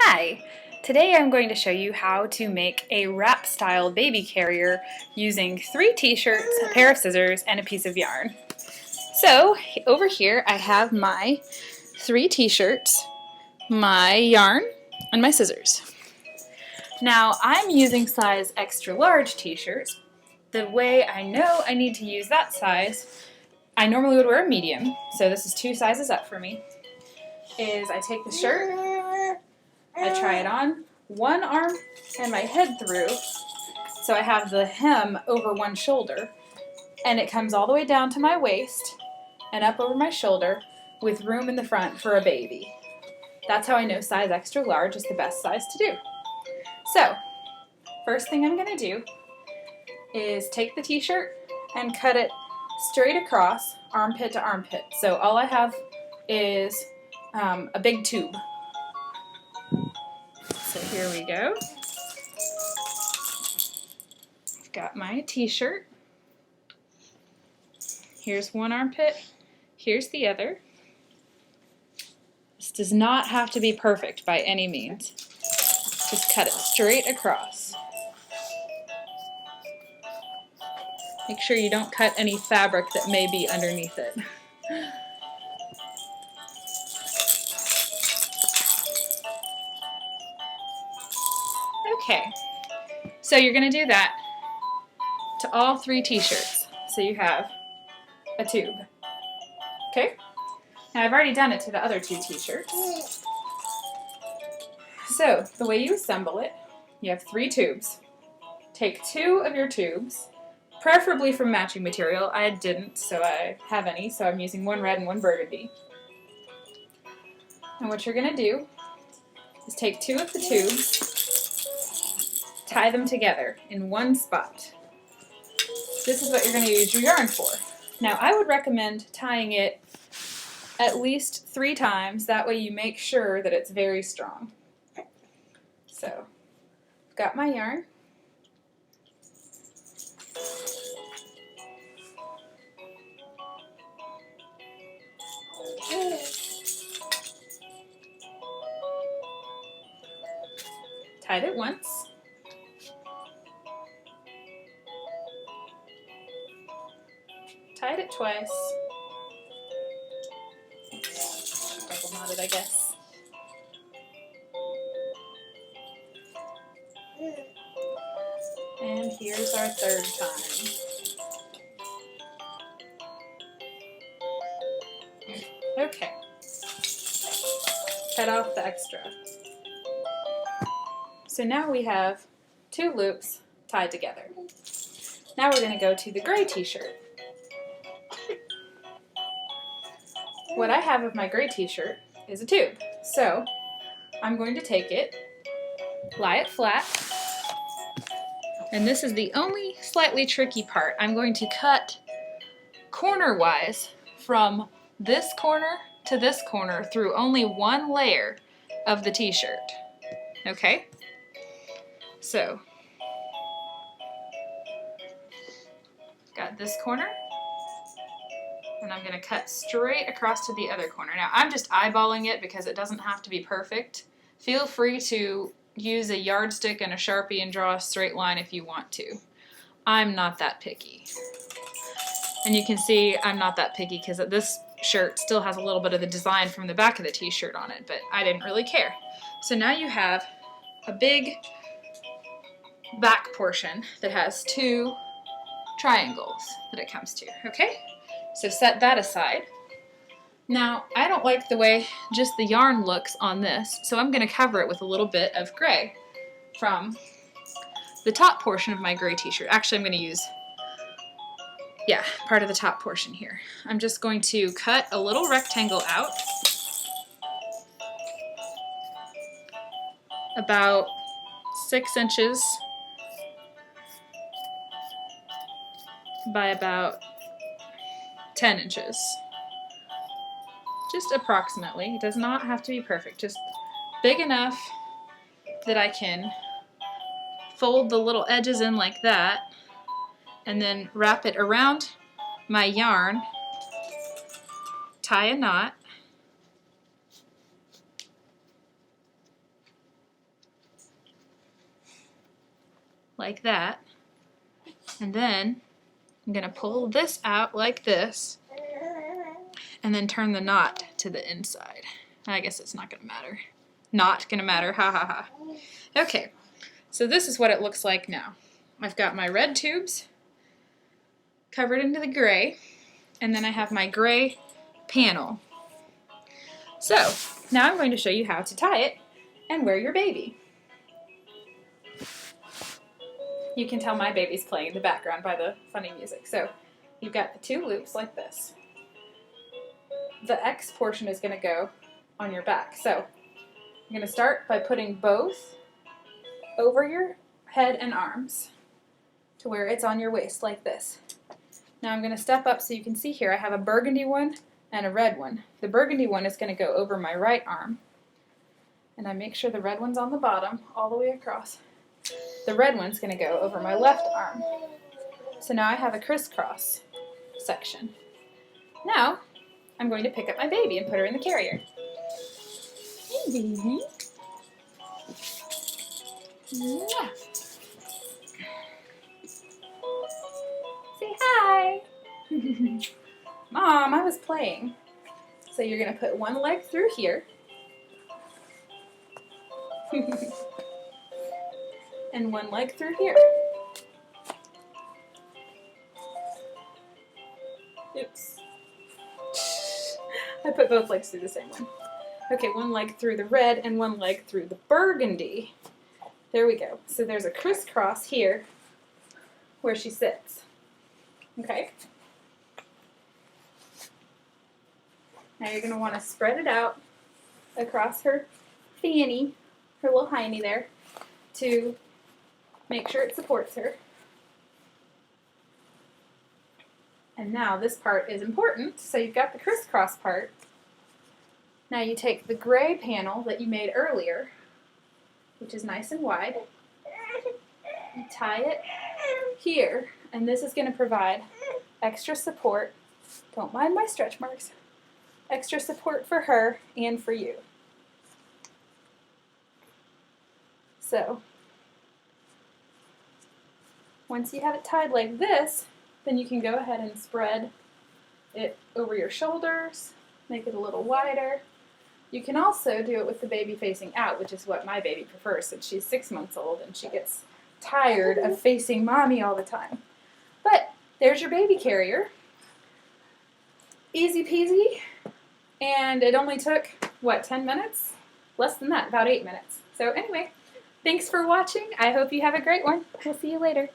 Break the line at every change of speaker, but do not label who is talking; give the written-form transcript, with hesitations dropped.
Hi! Today I'm going to show you how to make a wrap style baby carrier using 3 t-shirts, a pair of scissors, and a piece of yarn. So over here I have my 3 t-shirts, my yarn, and my scissors. Now I'm using size extra large t-shirts. The way I know I need to use that size, I normally would wear a medium, so this is 2 sizes up for me, is I take the shirt, I try it on, one arm and my head through, so I have the hem over one shoulder, and it comes all the way down to my waist and up over my shoulder with room in the front for a baby. That's how I know size extra large is the best size to do. So, first thing I'm going to do is take the t-shirt and cut it straight across, armpit to armpit. So all I have is a big tube. So here we go. I've got my t-shirt. Here's one armpit. Here's the other. This does not have to be perfect by any means. Just cut it straight across. Make sure you don't cut any fabric that may be underneath it. Okay, so you're going to do that to all 3 t-shirts. So you have a tube. Okay? Now I've already done it to the other 2 t-shirts. So the way you assemble it, you have 3 tubes. Take 2 of your tubes, preferably from matching material. I didn't, so I have any, so I'm using one red and one burgundy. And what you're going to do is take 2 of the tubes, tie them together in one spot. This is what you're going to use your yarn for. Now I would recommend tying it at least 3 times, that way you make sure that it's very strong. So, I've got my yarn. Tied it once. Tied it twice. Double knotted, I guess. And here's our 3rd time. Okay. Cut off the extra. So now we have 2 loops tied together. Now we're going to go to the gray t-shirt. What I have of my gray t-shirt is a tube. So I'm going to take it, lie it flat, and this is the only slightly tricky part. I'm going to cut corner-wise from this corner to this corner through only one layer of the t-shirt. Okay? So, got this corner, and I'm going to cut straight across to the other corner. Now, I'm just eyeballing it because it doesn't have to be perfect. Feel free to use a yardstick and a Sharpie and draw a straight line if you want to. I'm not that picky. And you can see I'm not that picky because this shirt still has a little bit of the design from the back of the t-shirt on it, but I didn't really care. So now you have a big back portion that has 2 triangles that it comes to, okay? So set that aside. Now, I don't like the way just the yarn looks on this, so I'm going to cover it with a little bit of gray from the top portion of my gray t-shirt. Actually, I'm going to use, part of the top portion here. I'm just going to cut a little rectangle out, about 6 inches by about 10 inches. Just approximately. It does not have to be perfect. Just big enough that I can fold the little edges in like that and then wrap it around my yarn, tie a knot, like that. And then I'm going to pull this out like this and then turn the knot to the inside. I guess it's not going to matter. Not going to matter, ha ha ha. Okay, so this is what it looks like now. I've got my red tubes covered into the gray, and then I have my gray panel. So now I'm going to show you how to tie it and wear your baby. You can tell my baby's playing in the background by the funny music. So you've got the 2 loops like this. The X portion is going to go on your back. So I'm going to start by putting both over your head and arms to where it's on your waist like this. Now I'm going to step up so you can see here I have a burgundy one and a red one. The burgundy one is going to go over my right arm. And I make sure the red one's on the bottom all the way across. The red one's going to go over my left arm. So now I have a crisscross section. Now I'm going to pick up my baby and put her in the carrier. Hey baby. Mwah. Say hi. Mom, I was playing. So you're going to put one leg through here. And one leg through here. Oops. I put both legs through the same one. Okay, one leg through the red and one leg through the burgundy. There we go. So there's a crisscross here where she sits. Okay. Now you're going to want to spread it out across her fanny, her little hiney there, to make sure it supports her. And now this part is important. So you've got the crisscross part. Now you take the gray panel that you made earlier, which is nice and wide. You tie it here, and this is going to provide extra support. Don't mind my stretch marks. Extra support for her and for you. So once you have it tied like this, then you can go ahead and spread it over your shoulders, make it a little wider. You can also do it with the baby facing out, which is what my baby prefers since she's 6 months old and she gets tired of facing mommy all the time. But there's your baby carrier. Easy peasy. And it only took, what, 10 minutes? Less than that, about 8 minutes. So anyway, thanks for watching. I hope you have a great one. We'll see you later.